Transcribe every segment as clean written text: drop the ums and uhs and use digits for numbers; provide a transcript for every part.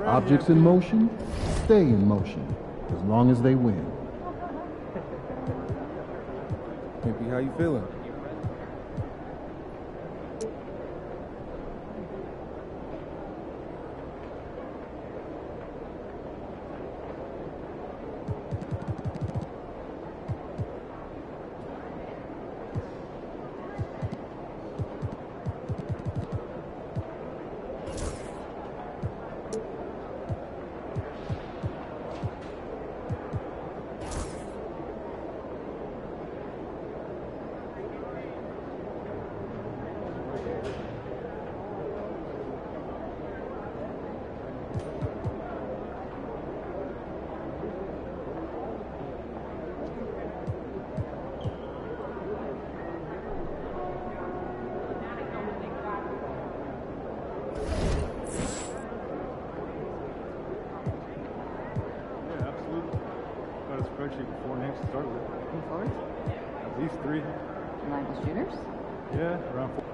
Objects in motion stay in motion as long as they win. Pimpy, how you feeling? Before next start with 25? At least 3. Like the shooters? Yeah, around 4.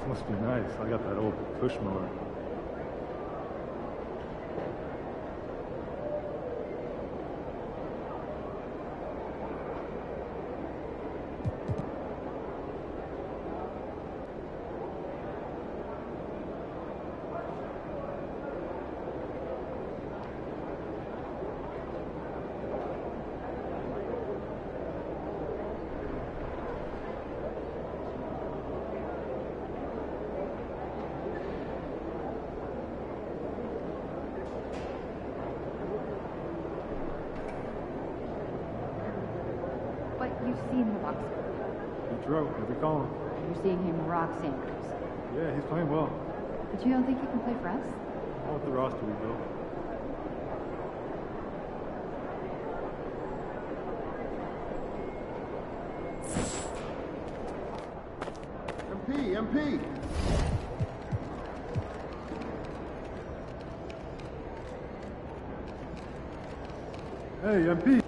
Must be nice. I got that old push mower. You've seen the boxer. He drove every column. You're seeing him rock Sanders. Yeah, he's playing well. But you don't think he can play for us? Not with the roster we built. MP! Hey, MP.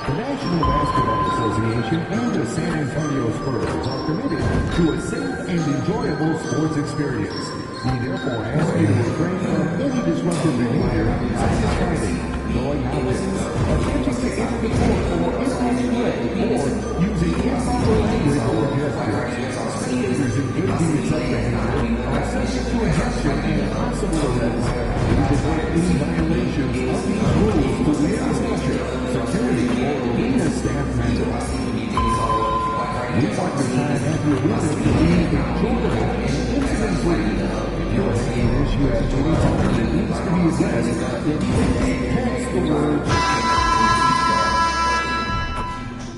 The National Basketball Association and the San Antonio Spurs are committed to a safe and enjoyable sports experience. We therefore ask you to refrain from any disruptive behavior such as fighting, throwing objects, attempting to enter the court or impact play, or using improper language or gestures. Spectators engaging in such behavior are subject to ejection and possible arrest. Please avoid any violations of these rules to lead discussion, security, or arena staff members. We want your time at the arena to be enjoyable and incident-free. If you're having an issue at any time that needs to be addressed, then please text the words.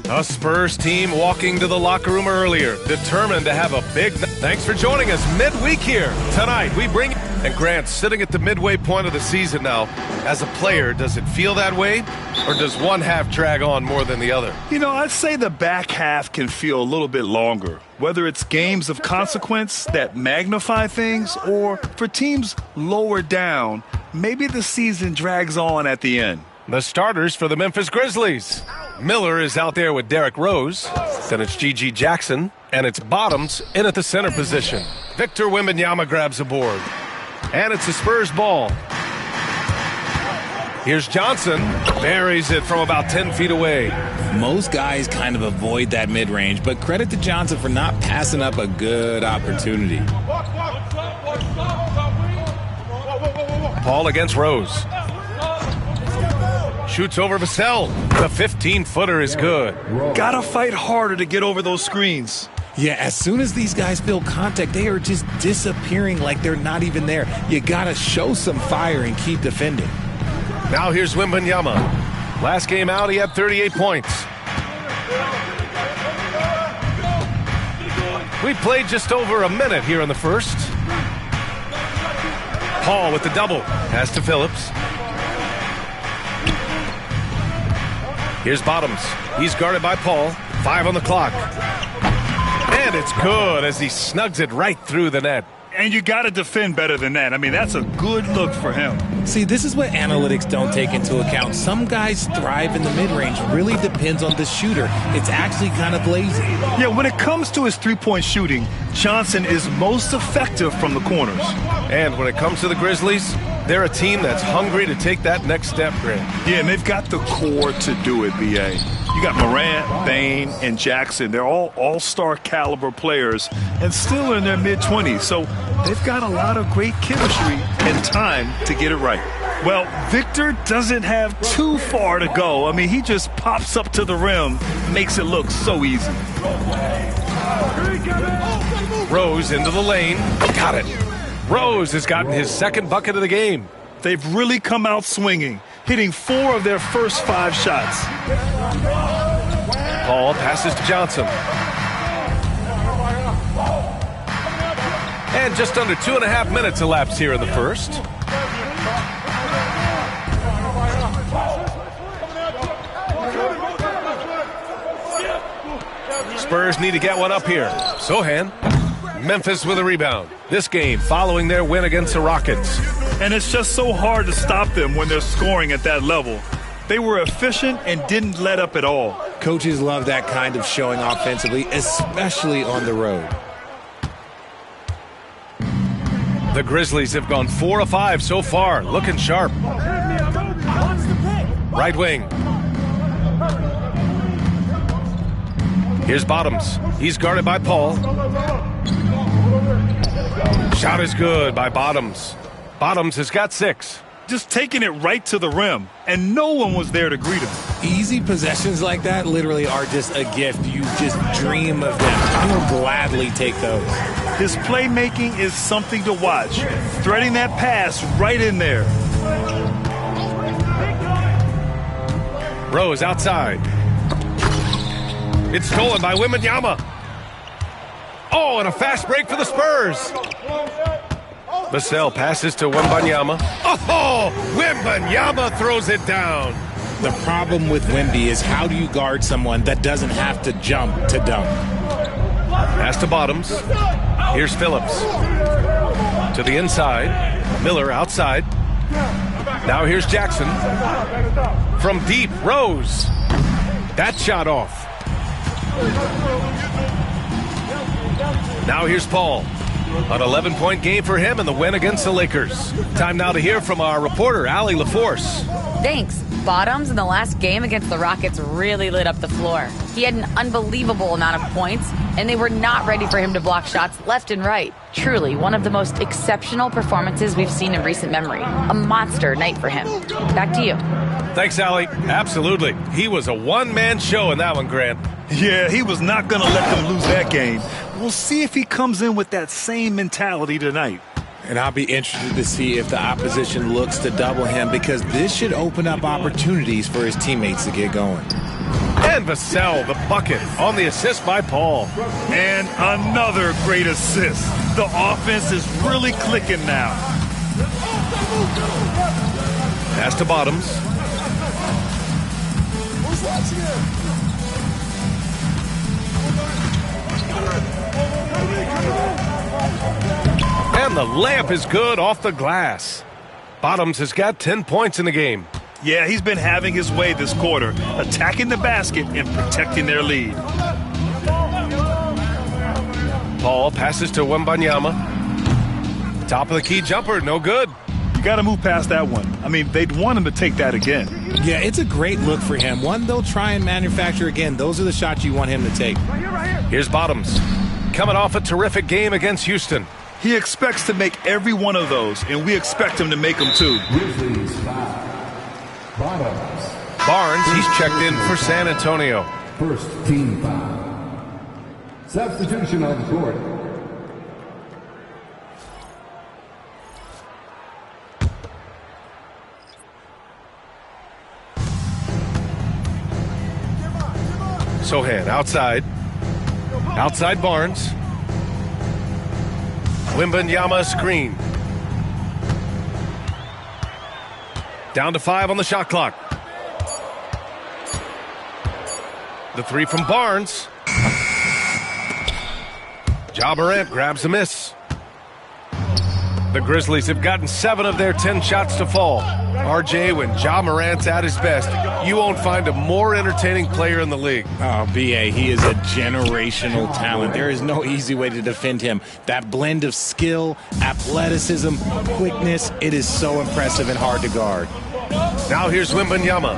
A Spurs team walking to the locker room earlier, determined to have a big night. Thanks for joining us midweek here. Tonight, we bring... And Grant, sitting at the midway point of the season now, as a player, does it feel that way? Or does one half drag on more than the other? You know, I'd say the back half can feel a little bit longer. Whether it's games of consequence that magnify things, or for teams lower down, maybe the season drags on at the end. The starters for the Memphis Grizzlies. Miller is out there with Derrick Rose. Then it's G.G. Jackson. And it's Bottoms in at the center position. Victor Wembanyama grabs a board. And it's the Spurs ball. Here's Johnson. Buries it from about 10 feet away. Most guys kind of avoid that mid-range, but credit to Johnson for not passing up a good opportunity. Paul against Rose. Shoots over Vassell. The 15-footer is good. Gotta fight harder to get over those screens. Yeah, as soon as these guys feel contact, they are just disappearing like they're not even there. You gotta show some fire and keep defending. Now here's Wembanyama. Last game out, he had 38 points. We played just over a minute here in the first. Paul with the double. Pass to Phillips. Here's Bottoms. He's guarded by Paul. 5 on the clock. And it's good as he snugs it right through the net. And you got to defend better than that. I mean, that's a good look for him. See, this is what analytics don't take into account. Some guys thrive in the mid-range. Really depends on the shooter. It's actually kind of lazy. Yeah, when it comes to his three-point shooting, Johnson is most effective from the corners. And when it comes to the Grizzlies, they're a team that's hungry to take that next step, Grant. Yeah, and they've got the core to do it, B.A. You got Morant, Bain, and Jackson. They're all all-star caliber players and still in their mid-20s. So they've got a lot of great chemistry and time to get it right. Well, Victor doesn't have too far to go. I mean, he just pops up to the rim, makes it look so easy. Rose into the lane. Got it. Rose has gotten his second bucket of the game. They've really come out swinging, hitting 4 of their first 5 shots. Paul passes to Johnson. And just under 2.5 minutes elapsed here in the first. Spurs need to get one up here. Sohan. Memphis with a rebound. This game following their win against the Rockets. And it's just so hard to stop them when they're scoring at that level. They were efficient and didn't let up at all. Coaches love that kind of showing offensively, especially on the road. The Grizzlies have gone 4 of 5 so far, looking sharp. Right wing. Here's Bottoms. He's guarded by Paul. Shot is good by Bottoms. Bottoms has got 6. Just taking it right to the rim, and no one was there to greet him. Easy possessions like that literally are just a gift. You just dream of them. I will gladly take those. His playmaking is something to watch. Threading that pass right in there. Rose outside. It's stolen by Wembanyama. Oh, and a fast break for the Spurs. Vassell passes to Wembanyama. Oh, Wembanyama throws it down. The problem with Wemby is how do you guard someone that doesn't have to jump to dunk? Pass to Bottoms. Here's Phillips. To the inside. Miller outside. Now here's Jackson. From deep, Rose. That shot off. Now here's Paul. An 11-point game for him in the win against the Lakers. Time now to hear from our reporter, Allie LaForce. Thanks. Bottoms in the last game against the Rockets really lit up the floor. He had an unbelievable amount of points, and they were not ready for him to block shots left and right. Truly, one of the most exceptional performances we've seen in recent memory. A monster night for him. Back to you. Thanks, Allie. Absolutely. He was a one-man show in that one, Grant. Yeah, he was not going to let them lose that game. We'll see if he comes in with that same mentality tonight. And I'll be interested to see if the opposition looks to double him, because this should open up opportunities for his teammates to get going. And Vassell, the bucket, on the assist by Paul. And another great assist. The offense is really clicking now. Pass to Bottoms. And the layup is good off the glass. Bottoms has got 10 points in the game. Yeah, he's been having his way this quarter, attacking the basket and protecting their lead. Paul passes to Wembanyama. Top of the key jumper, no good. You got to move past that one. I mean, they'd want him to take that again. Yeah, it's a great look for him. One they'll try and manufacture again. Those are the shots you want him to take. Here's Bottoms. Coming off a terrific game against Houston. He expects to make every one of those, and we expect him to make them too. Grizzlies foul. Bottoms. Barnes, he's checked in for San Antonio. First team foul. Substitution on the court. Sohan outside. Outside Barnes. Wembanyama screen. Down to 5 on the shot clock. The 3 from Barnes. Ja Morant grabs the miss. The Grizzlies have gotten 7 of their 10 shots to fall. RJ, when Ja Morant's at his best, you won't find a more entertaining player in the league. Oh, B.A., he is a generational talent. There is no easy way to defend him. That blend of skill, athleticism, quickness, it is so impressive and hard to guard. Now here's Wembanyama.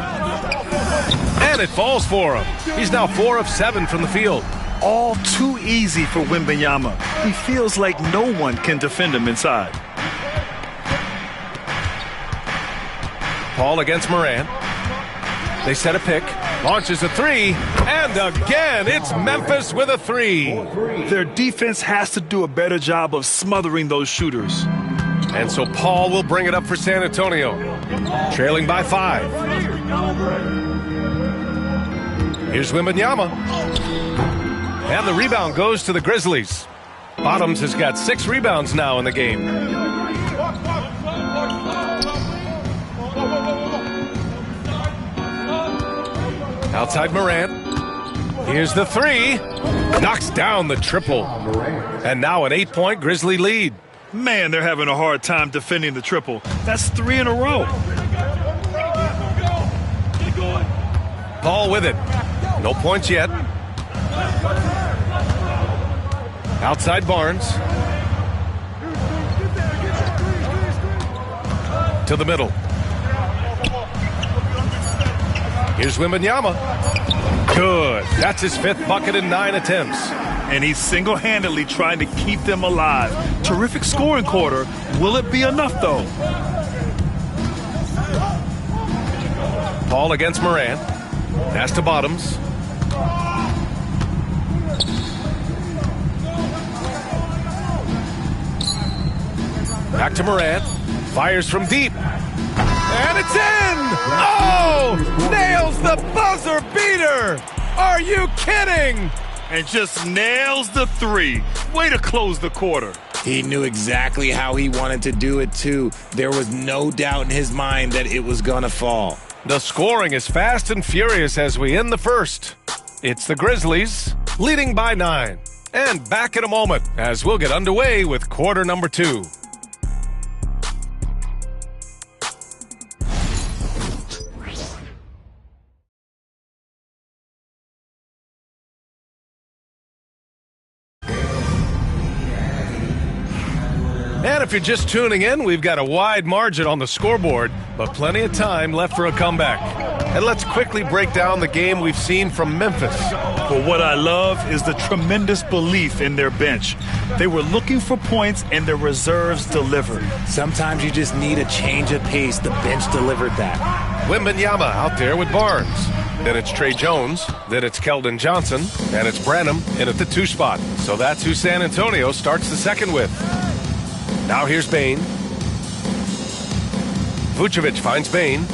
And it falls for him. He's now 4 of 7 from the field. All too easy for Wembanyama. He feels like no one can defend him inside. Paul against Morant. They set a pick. Launches a 3. And again, it's Memphis with a 3. Their defense has to do a better job of smothering those shooters. And so Paul will bring it up for San Antonio. Trailing by 5. Here's Wembanyama. And the rebound goes to the Grizzlies. Bottoms has got 6 rebounds now in the game. Outside Morant. Here's the 3. Knocks down the triple. And now an 8-point Grizzly lead. Man, they're having a hard time defending the triple. That's 3 in a row. Paul with it. No points yet. Outside Barnes. To the middle. Here's Wembanyama. Good. That's his 5th bucket in 9 attempts. And he's single-handedly trying to keep them alive. Terrific scoring quarter. Will it be enough, though? Paul against Morant. Pass to Bottoms. Back to Morant. Fires from deep. And it's in! Oh! Nails the buzzer beater! Are you kidding? And just nails the 3. Way to close the quarter. He knew exactly how he wanted to do it, too. There was no doubt in his mind that it was going to fall. The scoring is fast and furious as we end the first. It's the Grizzlies leading by 9. And back in a moment as we'll get underway with quarter number 2. And if you're just tuning in, we've got a wide margin on the scoreboard, but plenty of time left for a comeback. And let's quickly break down the game we've seen from Memphis. But what I love is the tremendous belief in their bench. They were looking for points, and their reserves delivered. Sometimes you just need a change of pace. The bench delivered that. Wembanyama out there with Barnes. Then it's Trey Jones. Then it's Keldon Johnson. And it's Branham in at the 2 spot. So that's who San Antonio starts the second with. Now here's Bane. Vucevic finds Bane.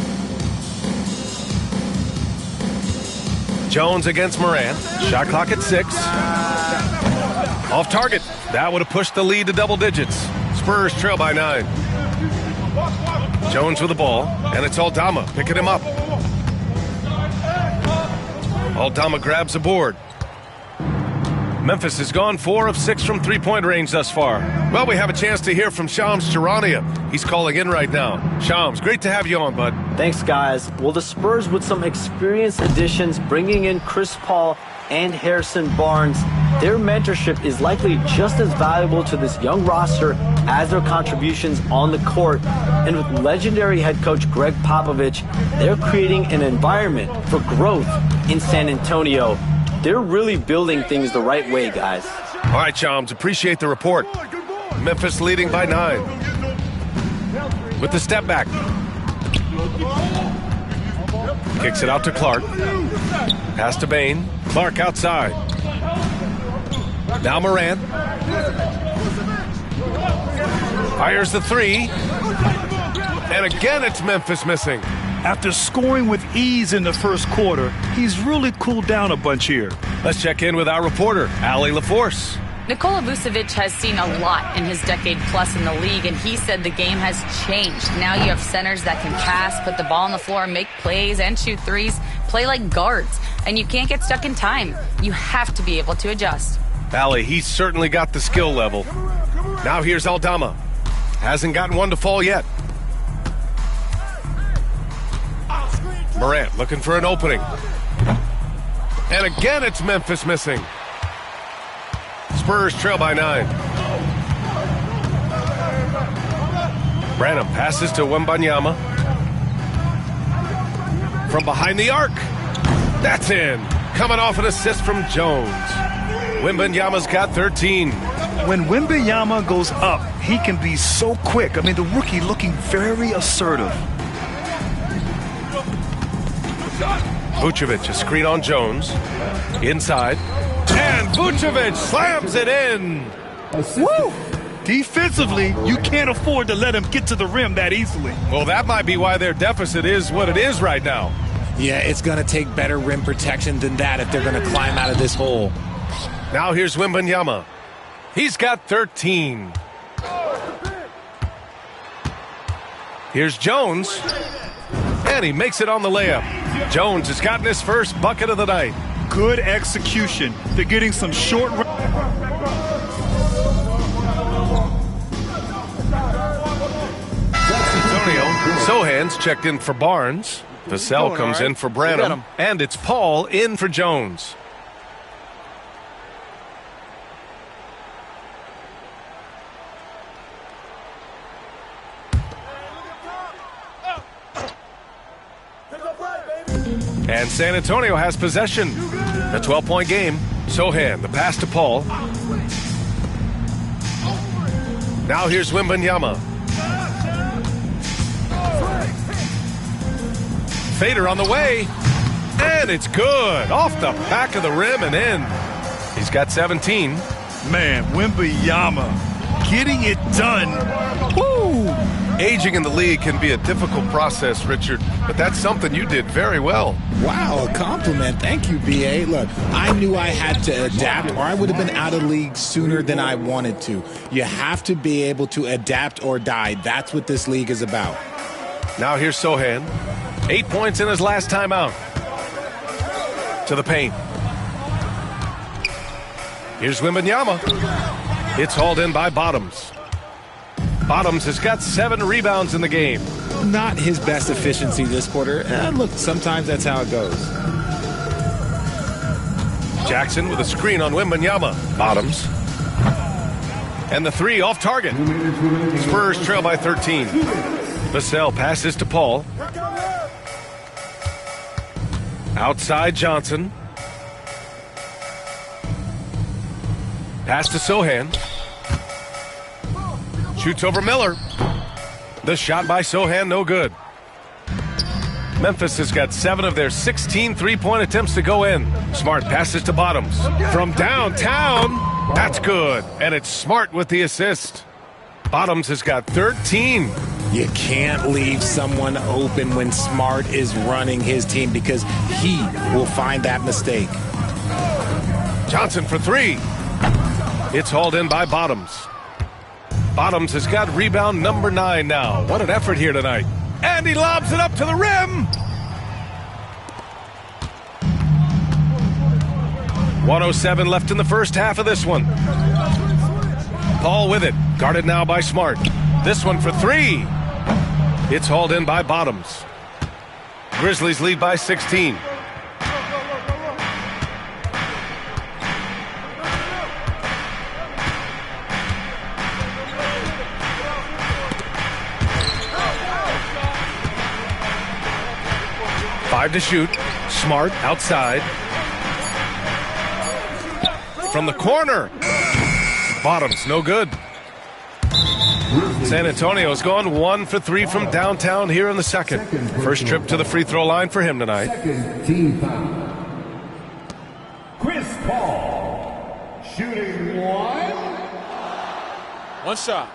Jones against Morant. Shot clock at 6. Off target. That would have pushed the lead to double digits. Spurs trail by 9. Jones with the ball, and it's Aldama picking him up. Aldama grabs the board. Memphis has gone 4 of 6 from three-point range thus far. Well, we have a chance to hear from Shams Charania. He's calling in right now. Shams, great to have you on, bud. Thanks, guys. Well, the Spurs, with some experienced additions, bringing in Chris Paul and Harrison Barnes, their mentorship is likely just as valuable to this young roster as their contributions on the court. And with legendary head coach Greg Popovich, they're creating an environment for growth in San Antonio. They're really building things the right way, guys. All right, Chums, appreciate the report. Memphis leading by 9. With the step back. Kicks it out to Clark. Pass to Bain. Clark outside. Now Morant. Fires the 3. And again, it's Memphis missing. After scoring with ease in the first quarter, he's really cooled down a bunch here. Let's check in with our reporter, Allie LaForce. Nikola Vucevic has seen a lot in his decade-plus in the league, and he said the game has changed. Now you have centers that can pass, put the ball on the floor, make plays, and shoot threes, play like guards. And you can't get stuck in time. You have to be able to adjust. Allie, he's certainly got the skill level. Now here's Aldama. Hasn't gotten one to fall yet. Morant looking for an opening. And again, it's Memphis missing. Spurs trail by 9. Branham passes to Wembanyama. From behind the arc. That's in. Coming off an assist from Jones. Wembanyama's got 13. When Wembanyama goes up, he can be so quick. I mean, the rookie looking very assertive. Vucevic, a screen on Jones. Inside. And Vucevic slams it in. Woo! Defensively, you can't afford to let him get to the rim that easily. Well, that might be why their deficit is what it is right now. Yeah, it's going to take better rim protection than that if they're going to climb out of this hole. Now here's Wembanyama. He's got 13. Here's Jones. And he makes it on the layup. Jones has gotten his first bucket of the night. Good execution. They're getting some short. Antonio Sohan's checked in for Barnes. Vassell comes in for Branham. And it's Paul in for Jones. And San Antonio has possession. A 12-point game. Sohan, the pass to Paul. Now here's Wembanyama. Fader on the way. And it's good. Off the back of the rim and in. He's got 17. Man, Wembanyama getting it done. Woo! Aging in the league can be a difficult process, Richard, but that's something you did very well. Wow, a compliment. Thank you, B.A. Look, I knew I had to adapt or I would have been out of league sooner than I wanted to. You have to be able to adapt or die. That's what this league is about. Now here's Sohan. 8 points in his last time out. To the paint. Here's Wembanyama. It's hauled in by Bottoms. Bottoms has got 7 rebounds in the game. Not his best efficiency this quarter. Look, sometimes that's how it goes. Jackson with a screen on Wembanyama. Bottoms. And the 3 off target. Spurs trail by 13. Vassell passes to Paul. Outside Johnson. Pass to Sohan. Shoots over Miller. The shot by Sohan, no good. Memphis has got 7 of their 16 three-point attempts to go in. Smart passes to Bottoms. From downtown, that's good. And it's Smart with the assist. Bottoms has got 13. You can't leave someone open when Smart is running his team because he will find that mistake. Johnson for 3. It's hauled in by Bottoms. Bottoms has got rebound number 9 now. What an effort here tonight. And he lobs it up to the rim. 1:07 left in the first half of this one. Paul with it. Guarded now by Smart. This one for 3. It's hauled in by Bottoms. Grizzlies lead by 16. Five to shoot. Smart outside. From the corner. Bottoms, no good. San Antonio's gone 1 for 3 from downtown here in the second. First trip to the free throw line for him tonight. Second team foul. Chris Paul, shooting one. One shot.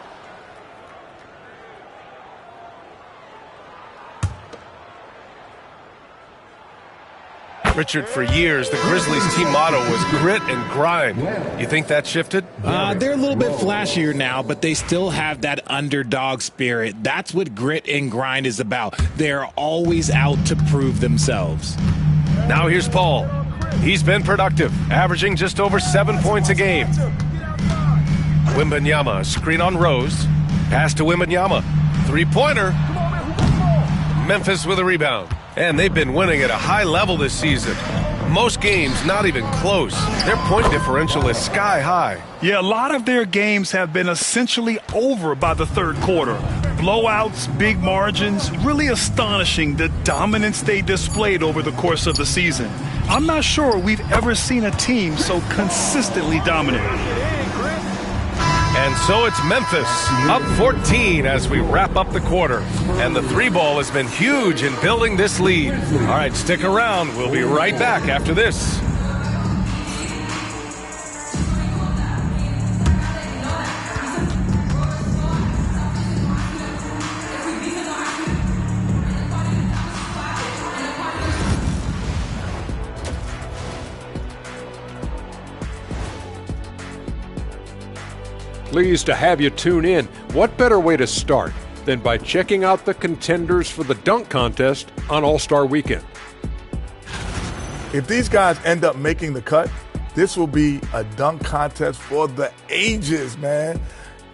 Richard, for years, the Grizzlies team motto was grit and grind. You think that shifted? They're a little bit flashier now, but they still have that underdog spirit. That's what grit and grind is about. They're always out to prove themselves. Now here's Paul. He's been productive, averaging just over 7 points a game. Wembanyama, screen on Rose. Pass to Wembanyama. Three-pointer. Memphis with a rebound. And they've been winning at a high level this season. Most games not even close. Their point differential is sky high. Yeah, a lot of their games have been essentially over by the third quarter. Blowouts, big margins, really astonishing the dominance they displayed over the course of the season. I'm not sure we've ever seen a team so consistently dominant. And so it's Memphis, up 14 as we wrap up the quarter. And the three ball has been huge in building this lead. All right, stick around. We'll be right back after this. Pleased to have you tune in. What better way to start than by checking out the contenders for the dunk contest on All-Star Weekend? If these guys end up making the cut, this will be a dunk contest for the ages, man.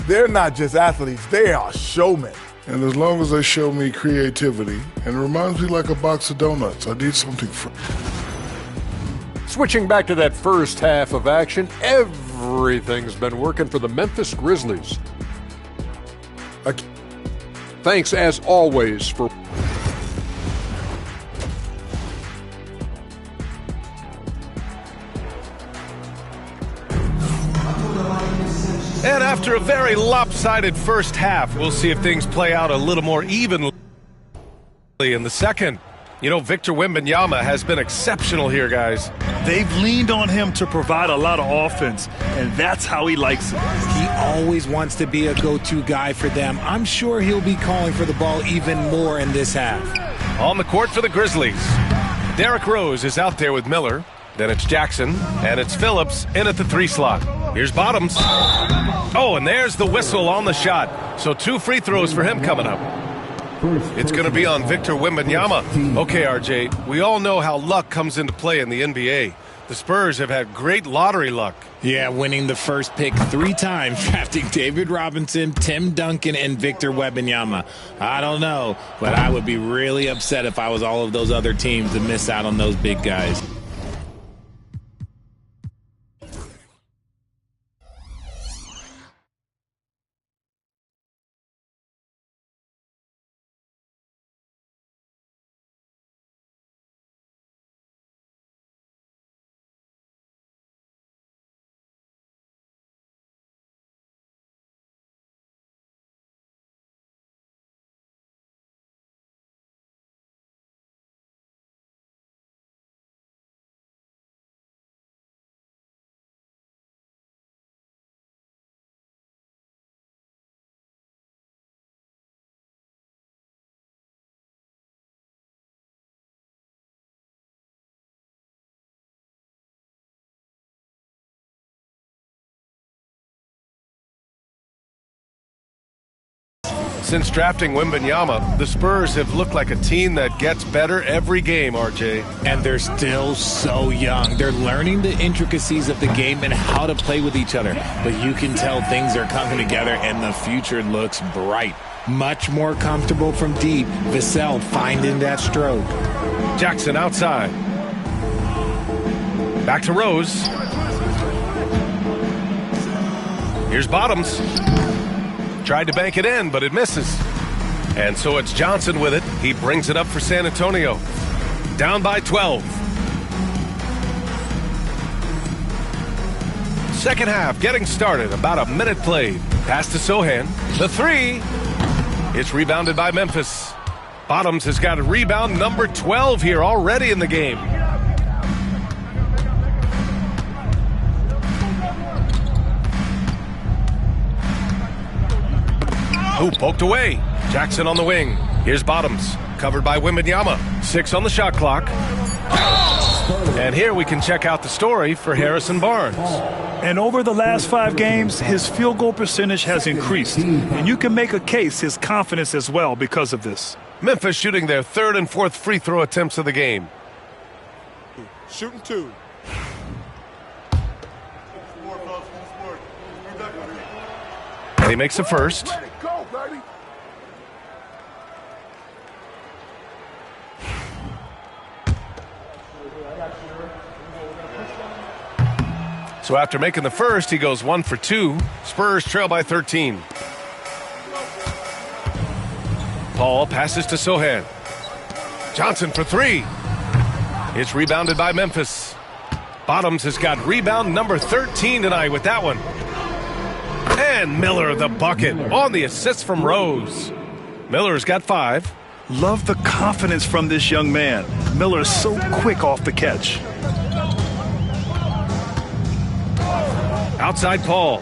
They're not just athletes, they are showmen. And as long as they show me creativity, and it reminds me like a box of donuts, I need something fresh. Switching back to that first half of action, everything's been working for the Memphis Grizzlies. Thanks, as always, for... And after a very lopsided first half, we'll see if things play out a little more evenly in the second. You know, Victor Wembanyama has been exceptional here, guys. They've leaned on him to provide a lot of offense, and that's how he likes it. He always wants to be a go-to guy for them. I'm sure he'll be calling for the ball even more in this half. On the court for the Grizzlies, Derrick Rose is out there with Miller. Then it's Jackson, and it's Phillips in at the 3 slot. Here's Bottoms. Oh, and there's the whistle on the shot. So 2 free throws for him coming up. It's going to be on Victor Wembanyama. Okay, RJ, we all know how luck comes into play in the NBA. The Spurs have had great lottery luck. Yeah, winning the first pick 3 times, drafting David Robinson, Tim Duncan, and Victor Wembanyama. I don't know, but I would be really upset if I was all of those other teams to miss out on those big guys. Since drafting Wembanyama, the Spurs have looked like a team that gets better every game, RJ. And they're still so young. They're learning the intricacies of the game and how to play with each other. But you can tell things are coming together and the future looks bright. Much more comfortable from deep. Vassell finding that stroke. Jackson outside. Back to Rose. Here's Bottoms. Tried to bank it in, but it misses. And so it's Johnson with it. He brings it up for San Antonio. Down by 12. Second half getting started. About a minute played. Pass to Sohan. The three. It's rebounded by Memphis. Bottoms has got a rebound number 12 here already in the game. Ooh, poked away. Jackson on the wing. Here's Bottoms, covered by Wembanyama. 6 on the shot clock. And here we can check out the story for Harrison Barnes. And over the last 5 games, his field goal percentage has increased. And you can make a case his confidence as well because of this. Memphis shooting their 3rd and 4th free throw attempts of the game. Shooting 2. He makes the first. Go, baby. So after making the first, he goes 1 for 2. Spurs trail by 13. Paul passes to Sohan. Johnson for 3. It's rebounded by Memphis. Bottoms has got rebound number 13 tonight with that one. And Miller the bucket on the assist from Rose. Miller's got 5. Love the confidence from this young man. Miller is so quick off the catch. Outside Paul.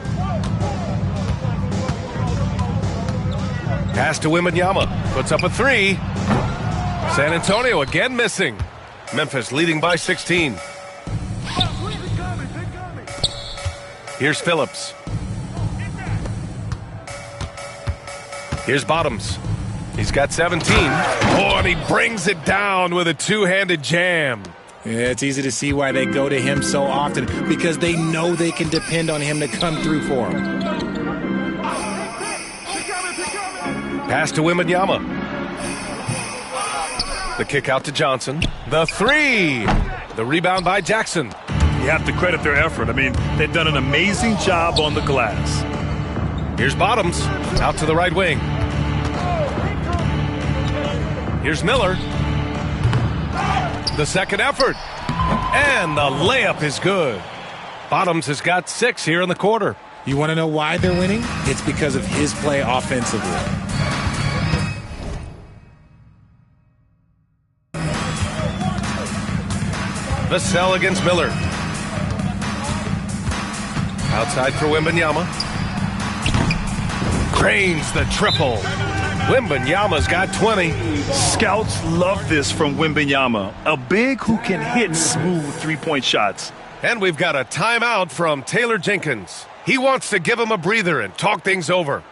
Pass to Wembanyama. Puts up a 3. San Antonio again missing. Memphis leading by 16. Here's Phillips. Here's Bottoms. He's got 17. Oh, and he brings it down with a two-handed jam. Yeah, it's easy to see why they go to him so often, because they know they can depend on him to come through for them. Pass to Wembanyama. The kick out to Johnson. The 3. The rebound by Jackson. You have to credit their effort. I mean, they've done an amazing job on the glass. Here's Bottoms. Out to the right wing. Here's Miller. The second effort. And the layup is good. Bottoms has got 6 here in the quarter. You want to know why they're winning? It's because of his play offensively. Vassell against Miller. Outside for Wembanyama. Cranes the triple. Wembanyama's got 20. Scouts love this from Wembanyama. A big who can hit smooth three-point shots. And we've got a timeout from Taylor Jenkins. He wants to give him a breather and talk things over.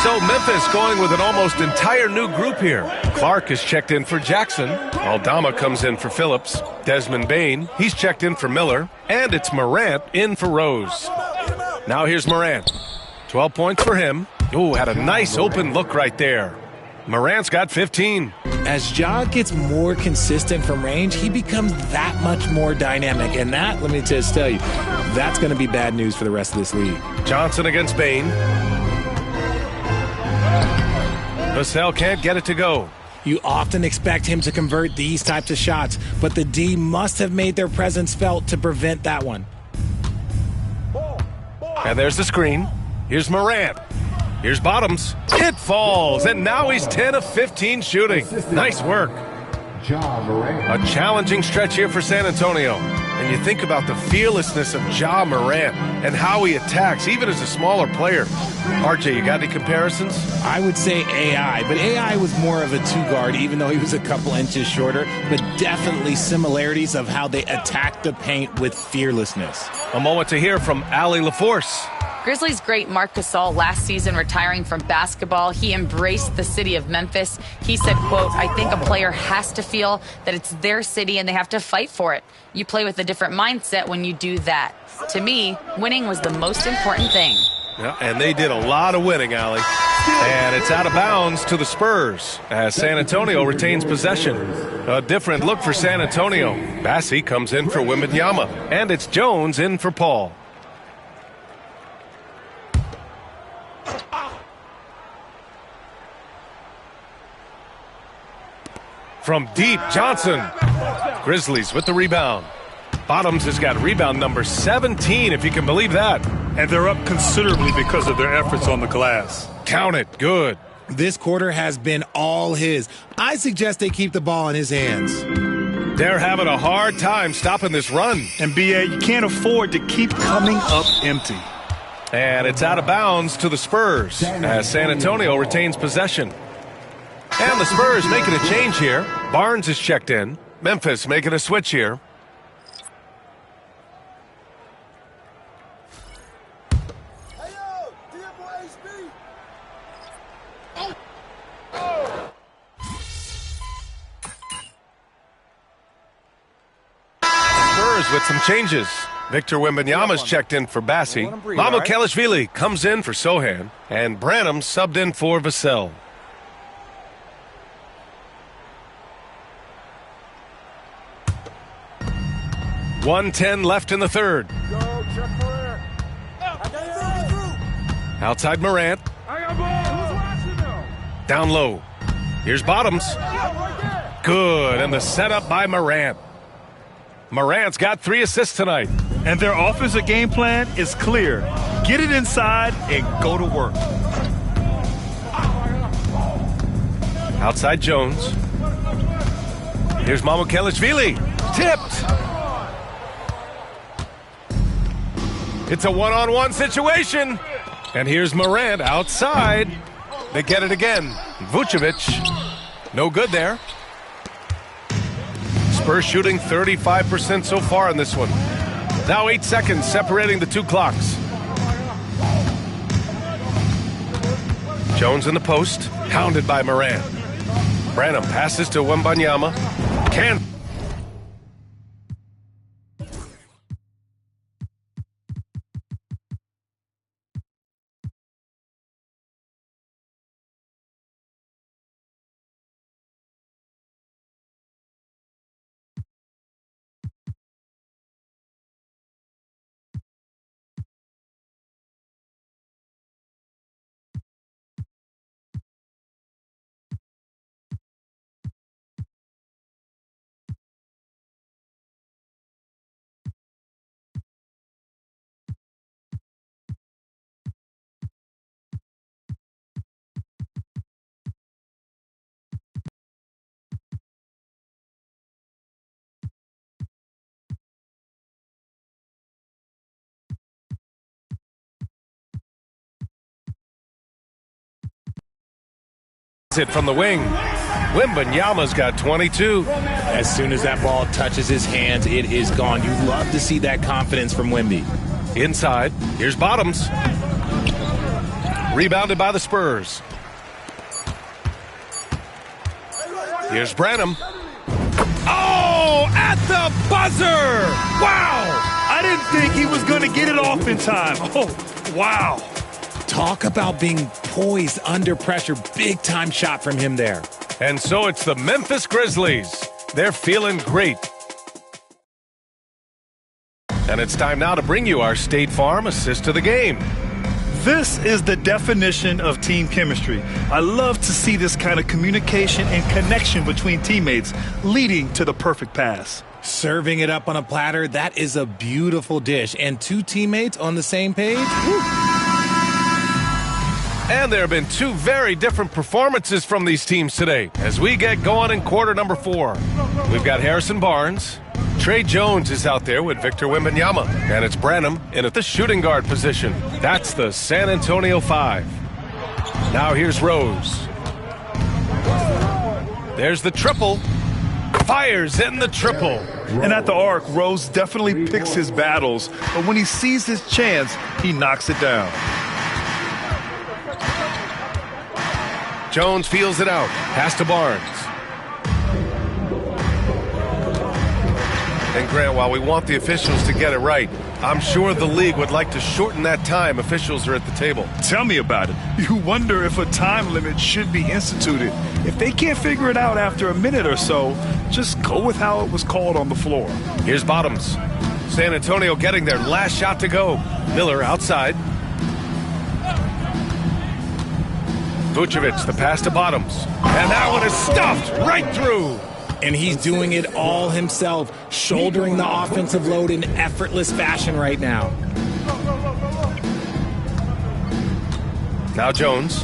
So Memphis going with an almost entire new group here. Clark is checked in for Jackson. Aldama comes in for Phillips. Desmond Bane, he's checked in for Miller. And it's Morant in for Rose. Now here's Morant. 12 points for him. Ooh, had a nice open look right there. Morant's got 15. As Ja gets more consistent from range, he becomes that much more dynamic. And that, let me just tell you, that's going to be bad news for the rest of this league. Johnson against Bane. Vassell can't get it to go. You often expect him to convert these types of shots, but the D must have made their presence felt to prevent that one. And there's the screen. Here's Morant. Here's Bottoms. It falls, and now he's 10 of 15 shooting. Nice work. A challenging stretch here for San Antonio. And you think about the fearlessness of Ja Morant and how he attacks, even as a smaller player. RJ, you got any comparisons? I would say AI, but AI was more of a two-guard, even though he was a couple inches shorter, but definitely similarities of how they attack the paint with fearlessness. A moment to hear from Allie LaForce. Grizzlies great Marc Gasol last season retiring from basketball. He embraced the city of Memphis. He said, quote, "I think a player has to feel that it's their city and they have to fight for it. You play with a different mindset when you do that. To me, winning was the most important thing." Yeah, and they did a lot of winning, Allie. And it's out of bounds to the Spurs as San Antonio retains possession. A different look for San Antonio. Bassie comes in for Wembanyama, and it's Jones in for Paul. From deep, Johnson. Grizzlies with the rebound. Bottoms has got rebound number 17, if you can believe that. And they're up considerably because of their efforts on the glass. Count it. Good. This quarter has been all his. I suggest they keep the ball in his hands. They're having a hard time stopping this run. And BA, you can't afford to keep coming up empty. And it's out of bounds to the Spurs as San Antonio retains possession. And the Spurs making a change here. Barnes is checked in. Memphis making a switch here. Spurs with some changes. Victor Wembanyama's checked in for Bassie. Mamukelashvili comes in for Sohan. And Branham subbed in for Vassell. .110 left in the third. Outside Morant. Down low. Here's Bottoms. Good, and the setup by Morant. Morant's got 3 assists tonight. And their offensive game plan is clear. Get it inside and go to work. Outside Jones. Here's Mamukelashvili. Tipped. It's a one-on-one situation. And here's Morant outside. They get it again. Vucevic. No good there. Spurs shooting 35% so far in this one. Now 8 seconds separating the two clocks. Jones in the post. Hounded by Morant. Branham passes to Wembanyama. Can't. It from the wing. Wembanyama's got 22. As soon as that ball touches his hands, it is gone. You love to see that confidence from Wemby. Inside, here's Bottoms. Rebounded by the Spurs. Here's Branham. Oh, at the buzzer! Wow! I didn't think he was going to get it off in time. Oh, wow. Talk about being poised under pressure. Big time shot from him there. And so it's the Memphis Grizzlies. They're feeling great. And it's time now to bring you our State Farm assist of the game. This is the definition of team chemistry. I love to see this kind of communication and connection between teammates leading to the perfect pass. Serving it up on a platter, that is a beautiful dish. And 2 teammates on the same page? Woo. And there have been two very different performances from these teams today as we get going in quarter number 4. We've got Harrison Barnes. Trey Jones is out there with Victor Wembanyama. And it's Branham in at the shooting guard position. That's the San Antonio 5. Now here's Rose. There's the triple. Fires in the triple. And at the arc, Rose definitely picks his battles, but when he sees his chance, he knocks it down. Jones feels it out. Pass to Barnes. And Grant, while we want the officials to get it right, I'm sure the league would like to shorten that time officials are at the table. Tell me about it. You wonder if a time limit should be instituted. If they can't figure it out after a minute or so, just go with how it was called on the floor. Here's Bottoms. San Antonio getting their last shot to go. Miller outside. Vucevic, the pass to Bottoms. And that one is stuffed right through. And he's doing it all himself, shouldering the offensive load in effortless fashion right now. Now Jones.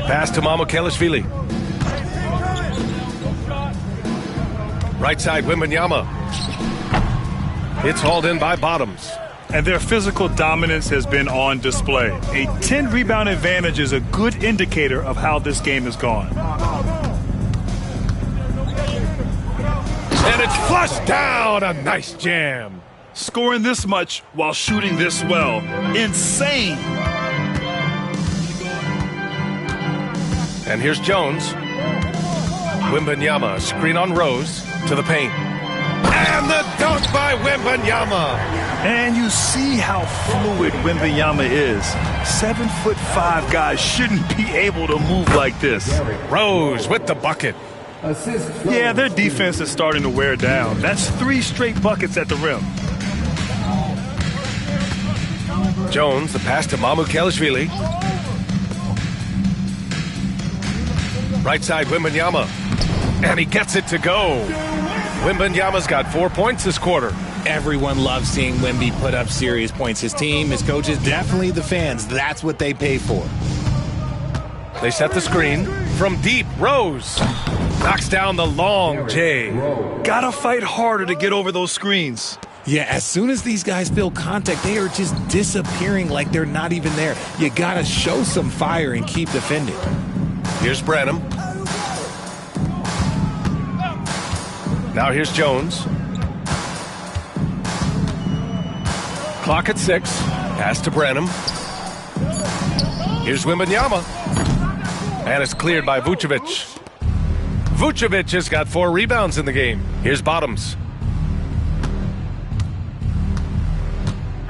Pass to Mamukelashvili. Right side, Wembanyama. It's hauled in by Bottoms. And their physical dominance has been on display. A 10-rebound advantage is a good indicator of how this game has gone. And it's flushed down. A nice jam. Scoring this much while shooting this well. Insane. And here's Jones. Wembanyama, screen on Rose to the paint. And the dunk by Wembanyama. And you see how fluid Wembanyama is. 7'5" guys shouldn't be able to move like this. Rose with the bucket. Yeah, their defense is starting to wear down. That's 3 straight buckets at the rim. Jones, the pass to Mamukelashvili. Right side, Wembanyama. And he gets it to go. Wembanyama's got 4 points this quarter. Everyone loves seeing Wemby put up serious points. His team, his coaches, definitely the fans. That's what they pay for. They set the screen. From deep, Rose knocks down the long J. Gotta fight harder to get over those screens. Yeah, as soon as these guys feel contact, they are just disappearing like they're not even there. You gotta show some fire and keep defending. Here's Branham. Now here's Jones. Clock at 6. Pass to Branham. Here's Wembanyama. And it's cleared by Vucevic. Vucevic has got 4 rebounds in the game. Here's Bottoms.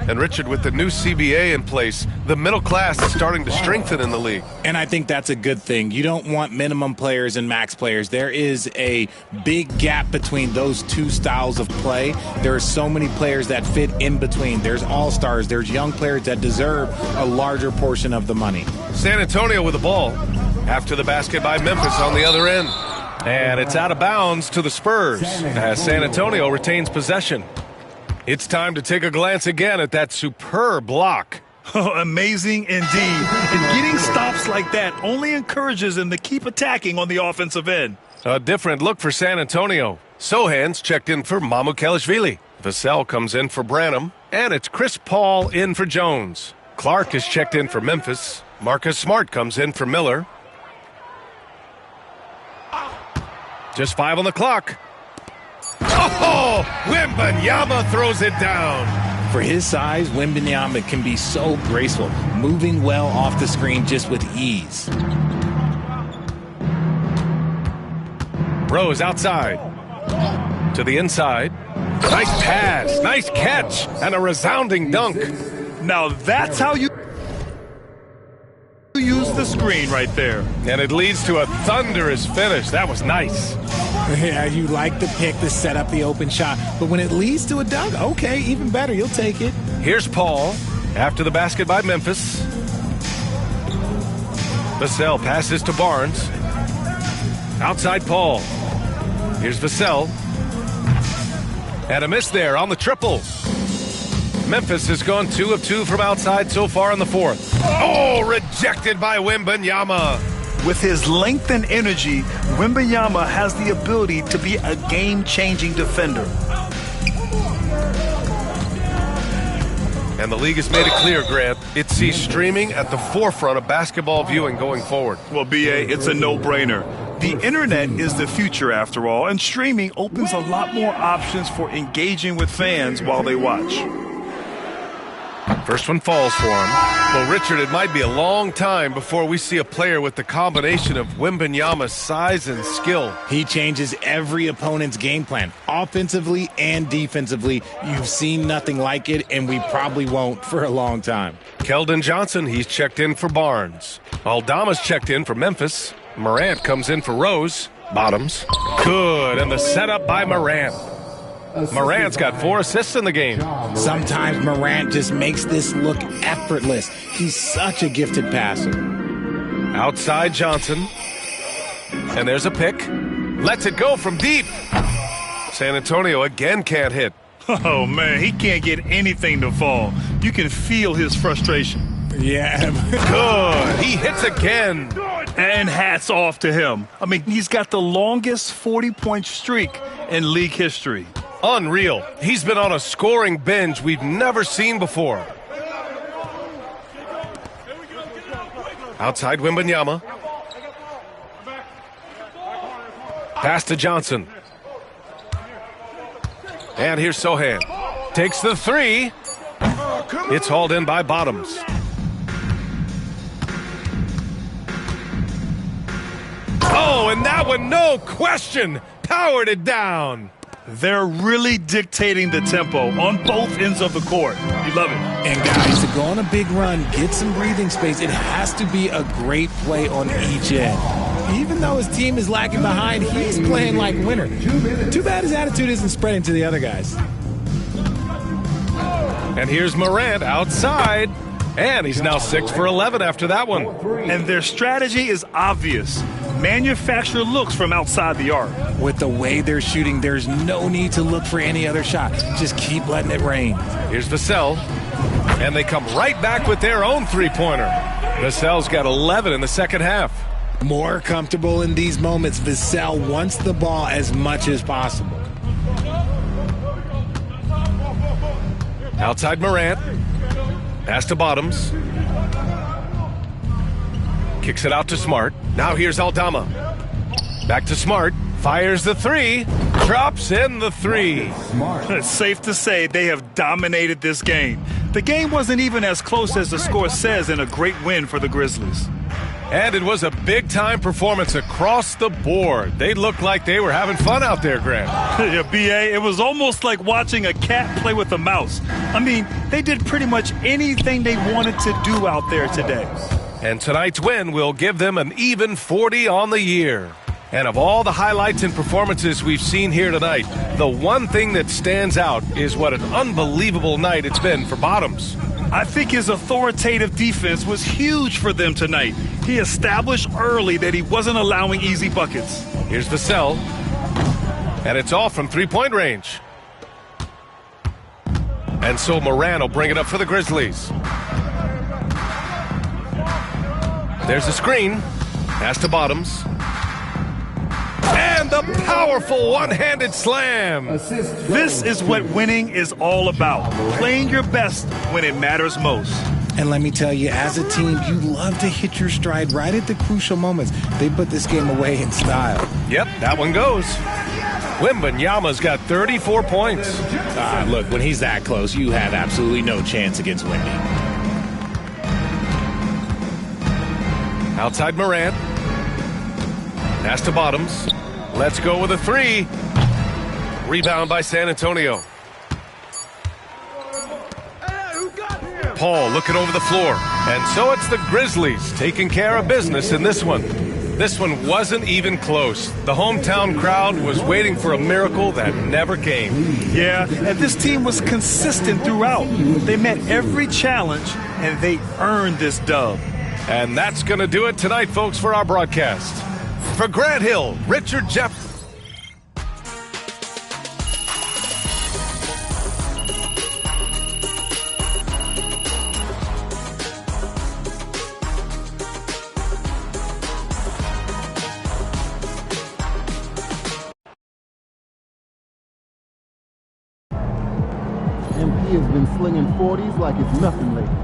And Richard, with the new CBA in place, the middle class is starting to strengthen in the league. And I think that's a good thing. You don't want minimum players and max players. There is a big gap between those two styles of play. There are so many players that fit in between. There's all-stars. There's young players that deserve a larger portion of the money. San Antonio with the ball. After the basket by Memphis on the other end. And it's out of bounds to the Spurs as San Antonio retains possession. It's time to take a glance again at that superb block. Oh, amazing indeed. And getting stops like that only encourages them to keep attacking on the offensive end. A different look for San Antonio. Sohan's checked in for Mamukelashvili. Vassell comes in for Branham. And it's Chris Paul in for Jones. Clark is checked in for Memphis. Marcus Smart comes in for Miller. Just 5 on the clock. Oh, Wembanyama throws it down. For his size, Wembanyama can be so graceful, moving well off the screen just with ease. Rose outside. To the inside. Nice pass, nice catch, and a resounding dunk. Now that's how you use the screen right there. And it leads to a thunderous finish. That was nice. Yeah, you like the pick to set up the open shot, but when it leads to a dunk, okay, even better, you'll take it. Here's Paul after the basket by Memphis. Vassell passes to Barnes. Outside Paul. Here's Vassell. And a miss there on the triple. Memphis has gone 2 of 2 from outside so far in the fourth. Oh, rejected by Wembanyama. With his length and energy, Wembanyama has the ability to be a game-changing defender. And the league has made it clear, Grant, it sees streaming at the forefront of basketball viewing going forward. Well, B.A., it's a no-brainer. The internet is the future, after all, and streaming opens a lot more options for engaging with fans while they watch. First one falls for him. Well, Richard, it might be a long time before we see a player with the combination of Wembanyama's size and skill. He changes every opponent's game plan, offensively and defensively. You've seen nothing like it, and we probably won't for a long time. Keldon Johnson, he's checked in for Barnes. Aldama's checked in for Memphis. Morant comes in for Rose. Bottoms. Good, and the setup by Morant. Morant's got 4 assists in the game. Sometimes Morant just makes this look effortless. He's such a gifted passer. Outside Johnson. And there's a pick. Lets it go from deep. San Antonio again can't hit. Oh, man, he can't get anything to fall. You can feel his frustration. Yeah. Good. He hits again. And hats off to him. I mean, he's got the longest 40-point streak in league history. Unreal. He's been on a scoring binge we've never seen before. Outside Wembanyama. Pass to Johnson. And here's Sohan. Takes the 3. It's hauled in by Bottoms. Oh, and that one, no question, powered it down. They're really dictating the tempo on both ends of the court. You love it. And guys, to go on a big run, get some breathing space, it has to be a great play on each end. Even though his team is lagging behind, he's playing like a winner. Too bad his attitude isn't spreading to the other guys. And here's Morant outside. And he's now 6 for 11 after that one. And their strategy is obvious. Manufacture looks from outside the arc. With the way they're shooting, there's no need to look for any other shot. Just keep letting it rain. Here's Vassell. And they come right back with their own three-pointer. Vassell's got 11 in the second half. More comfortable in these moments. Vassell wants the ball as much as possible. Outside Morant. Pass to Bottoms. Kicks it out to Smart. Now here's Aldama. Back to Smart. Fires the 3. Drops in the 3. Smart. It's safe to say they have dominated this game. The game wasn't even as close as the score says in a great win for the Grizzlies. And it was a big-time performance across the board. They looked like they were having fun out there, Grant. Yeah, B.A., it was almost like watching a cat play with a mouse. I mean, they did pretty much anything they wanted to do out there today. And tonight's win will give them an even 40 on the year. And of all the highlights and performances we've seen here tonight, the one thing that stands out is what an unbelievable night it's been for Bottoms. I think his authoritative defense was huge for them tonight. He established early that he wasn't allowing easy buckets. Here's Vassell. And it's off from three-point range. And so Moran will bring it up for the Grizzlies. There's a screen. Pass to Bottoms. And the powerful one-handed slam. This is what winning is all about. Playing your best when it matters most. And let me tell you, as a team, you love to hit your stride right at the crucial moments. They put this game away in style. Yep, that one goes. Wembanyama's got 34 points. Look, when he's that close, you have absolutely no chance against Wemby. Outside Morant. Pass to Bottoms. Let's go with a 3. Rebound by San Antonio. Paul looking over the floor. And so it's the Grizzlies taking care of business in this one. This one wasn't even close. The hometown crowd was waiting for a miracle that never came. Yeah, and this team was consistent throughout. They met every challenge, and they earned this dub. And that's going to do it tonight, folks, for our broadcast. For Grant Hill, Richard Jeff. MP has been slinging 40s like it's nothing lately.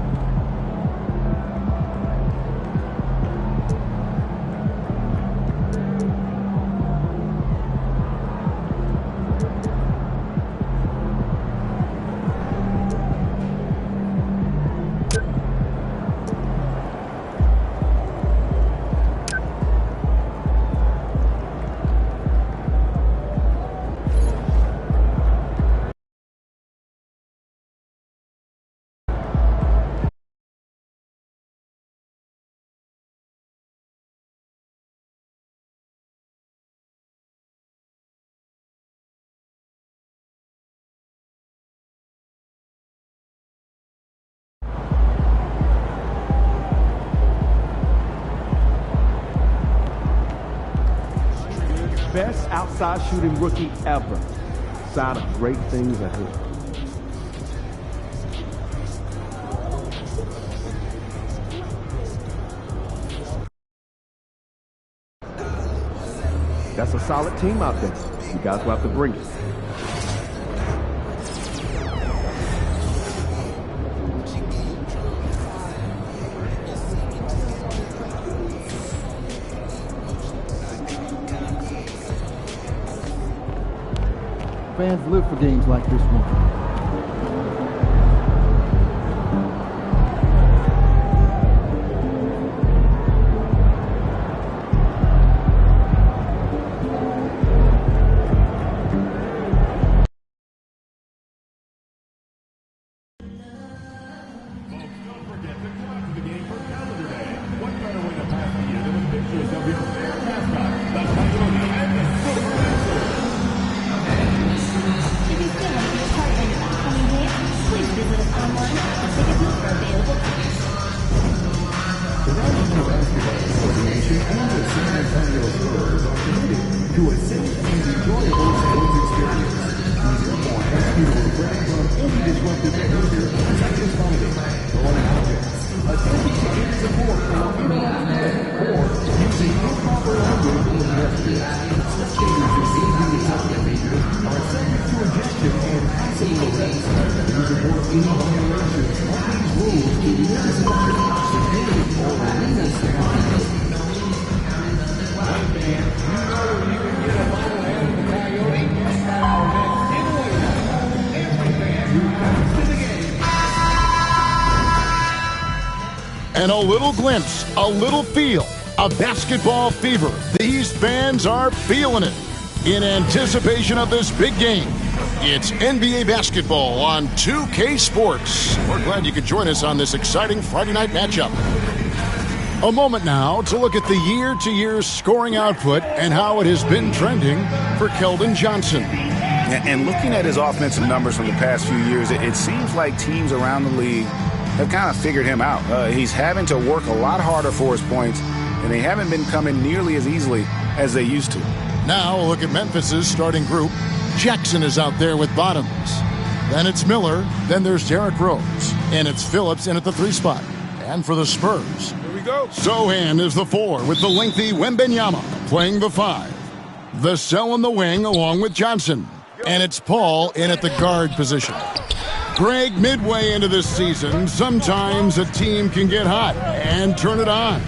Best outside shooting rookie ever. Sign of great things ahead. That's a solid team out there. You guys will have to bring it. Fans live for games like this one. To a safe and enjoyable sports experience. We therefore ask you to refrain from any disruptive behavior, such as fighting, throwing objects, attempting to get support from interrupting or using improper language in messages. Spectators engaging in such behavior are subject to ejection and possible arrest. We report any violations of these rules to the municipality, security, or arena staff. One fan, you know where you can get a bobblehead from the Coyote at our next giveaway night. Every fan who comes to the game. And a little glimpse, a little feel of basketball fever. These fans are feeling it in anticipation of this big game. It's NBA basketball on 2K Sports. We're glad you could join us on this exciting Friday night matchup. A moment now to look at the year-to-year scoring output and how it has been trending for Keldon Johnson. And looking at his offensive numbers from the past few years, it seems like teams around the league have kind of figured him out. He's having to work a lot harder for his points, and they haven't been coming nearly as easily as they used to. Now a look at Memphis's starting group. Jackson is out there with Bottoms. Then it's Miller. Then there's Derrick Rose. And it's Phillips in at the 3 spot. And for the Spurs, Sohan is the 4 with the lengthy Wembenyama playing the 5. The Cell in the wing along with Johnson. And it's Paul in at the guard position. Greg, midway into this season, sometimes a team can get hot and turn it on.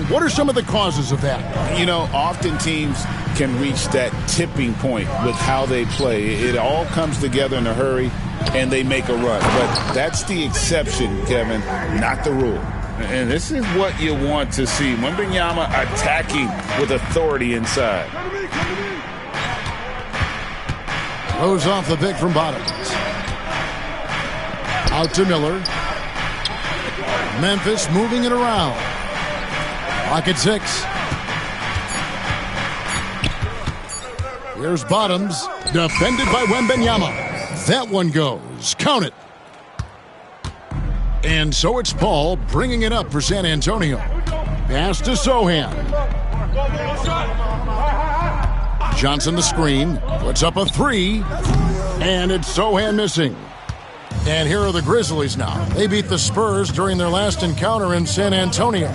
What are some of the causes of that? You know, often teams can reach that tipping point with how they play. It all comes together in a hurry, and they make a run. But that's the exception, Kevin, not the rule. And this is what you want to see. Wembenyama attacking with authority inside. Rose off the pick from Bottoms. Out to Miller. Memphis moving it around. Clock at 6. Here's Bottoms. Defended by Wembenyama. That one goes. Count it. And so it's Paul bringing it up for San Antonio. Pass to Sohan. Johnson the screen. Puts up a 3. And it's Sohan missing. And here are the Grizzlies now. They beat the Spurs during their last encounter in San Antonio.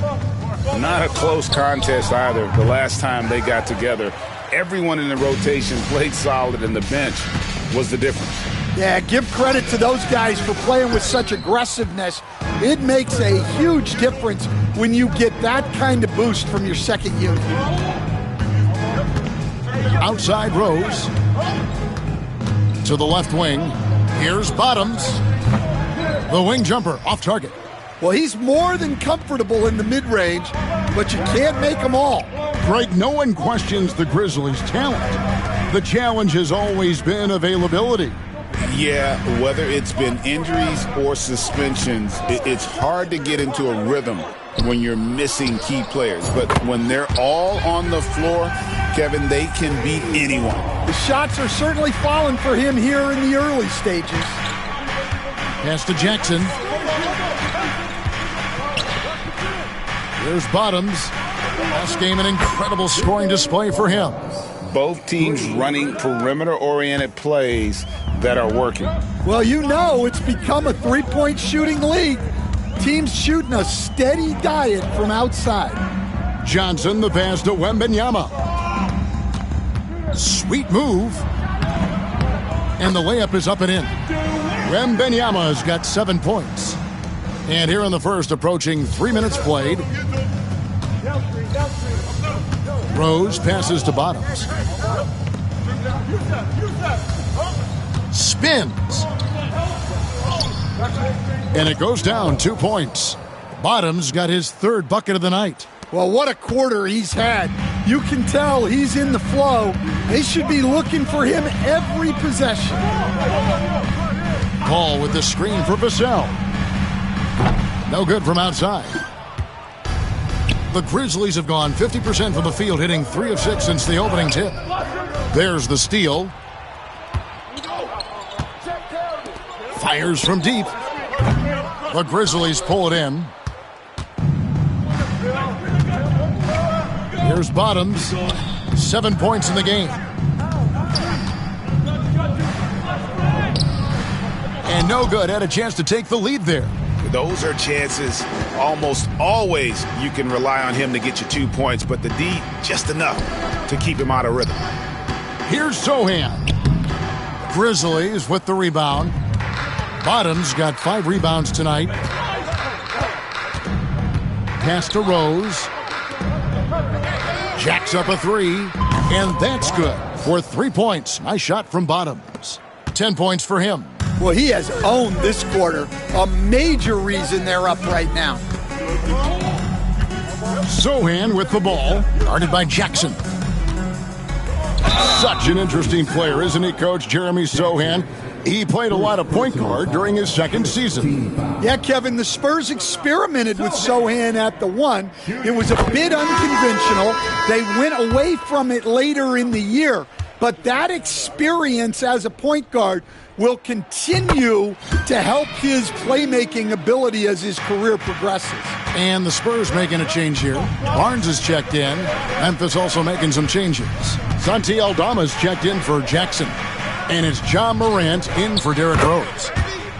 Not a close contest either. The last time they got together, everyone in the rotation played solid, and the bench was the difference. Yeah, give credit to those guys for playing with such aggressiveness. It makes a huge difference when you get that kind of boost from your second unit. Outside Rose. To the left wing. Here's Bottoms. The wing jumper off target. Well, he's more than comfortable in the mid-range, but you can't make them all. Greg, no one questions the Grizzlies' talent. The challenge has always been availability. Yeah, whether it's been injuries or suspensions, it's hard to get into a rhythm when you're missing key players. But when they're all on the floor, Kevin, they can beat anyone. The shots are certainly falling for him here in the early stages. Pass to Jackson. Here's Bottoms. Last game, an incredible scoring display for him. Both teams running perimeter-oriented plays that are working. Well, you know it's become a three-point shooting league. Teams shooting a steady diet from outside. Johnson, the pass to Wembanyama. Sweet move. And the layup is up and in. Wembanyama's got 7 points. And here in the first, approaching 3 minutes played. Rose passes to Bottoms. Spins. And it goes down 2 points. Bottoms got his third bucket of the night. Well, what a quarter he's had. You can tell he's in the flow. They should be looking for him every possession. Paul with the screen for Vassell. No good from outside. The Grizzlies have gone 50% from the field, hitting 3 of 6 since the opening tip. There's the steal. Fires from deep. The Grizzlies pull it in. Here's Bottoms. 7 points in the game. And no good. Had a chance to take the lead there. Those are chances almost always you can rely on him to get you 2 points, but the D just enough to keep him out of rhythm. Here's Sohan. Grizzlies with the rebound. Bottoms got 5 rebounds tonight. Pass to Rose. Jacks up a 3, and that's good for 3 points. Nice shot from Bottoms. 10 points for him. Well, he has owned this quarter. A major reason they're up right now. Sohan with the ball, guarded by Jackson. Such an interesting player, isn't he, Coach Jeremy Sohan? He played a lot of point guard during his second season. Yeah, Kevin, the Spurs experimented with Sohan at the 1. It was a bit unconventional. They went away from it later in the year. But that experience as a point guard will continue to help his playmaking ability as his career progresses. And the Spurs making a change here. Barnes is checked in. Memphis also making some changes. Santi Aldama's checked in for Jackson. And it's John Morant in for Derrick Rose.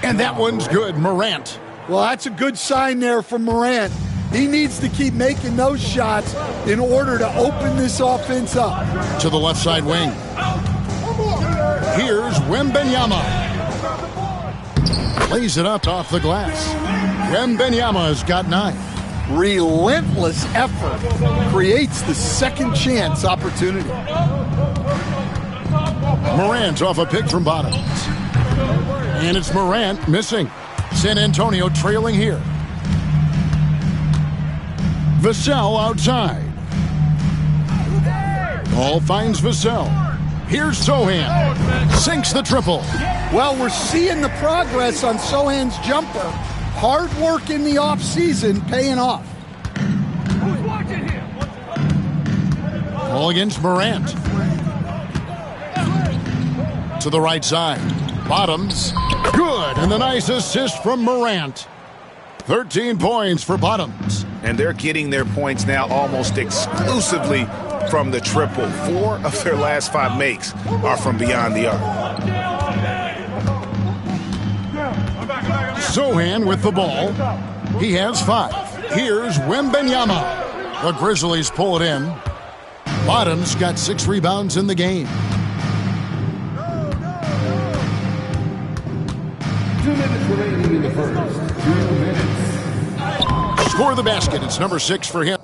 And that one's good, Morant. Well, that's a good sign there from Morant. He needs to keep making those shots in order to open this offense up. To the left side wing. Here's Wembanyama. Lays it up off the glass. Wembanyama's got 9. Relentless effort creates the second chance opportunity. Morant off a pick from Bottoms. And it's Morant missing. San Antonio trailing here. Vassell outside. Ball finds Vassell. Here's Sohan. Sinks the triple. Well, we're seeing the progress on Sohan's jumper. Hard work in the offseason paying off. Ball against Morant. To the right side. Bottoms. Good. And the nice assist from Morant. 13 points for Bottoms. And they're getting their points now almost exclusively from the triple. 4 of their last 5 makes are from beyond the arc. Sohan with the ball. He has 5. Here's Wembanyama. The Grizzlies pull it in. Bottoms got 6 rebounds in the game. remaining in the first. 2 minutes. Score the basket. It's number 6 for him.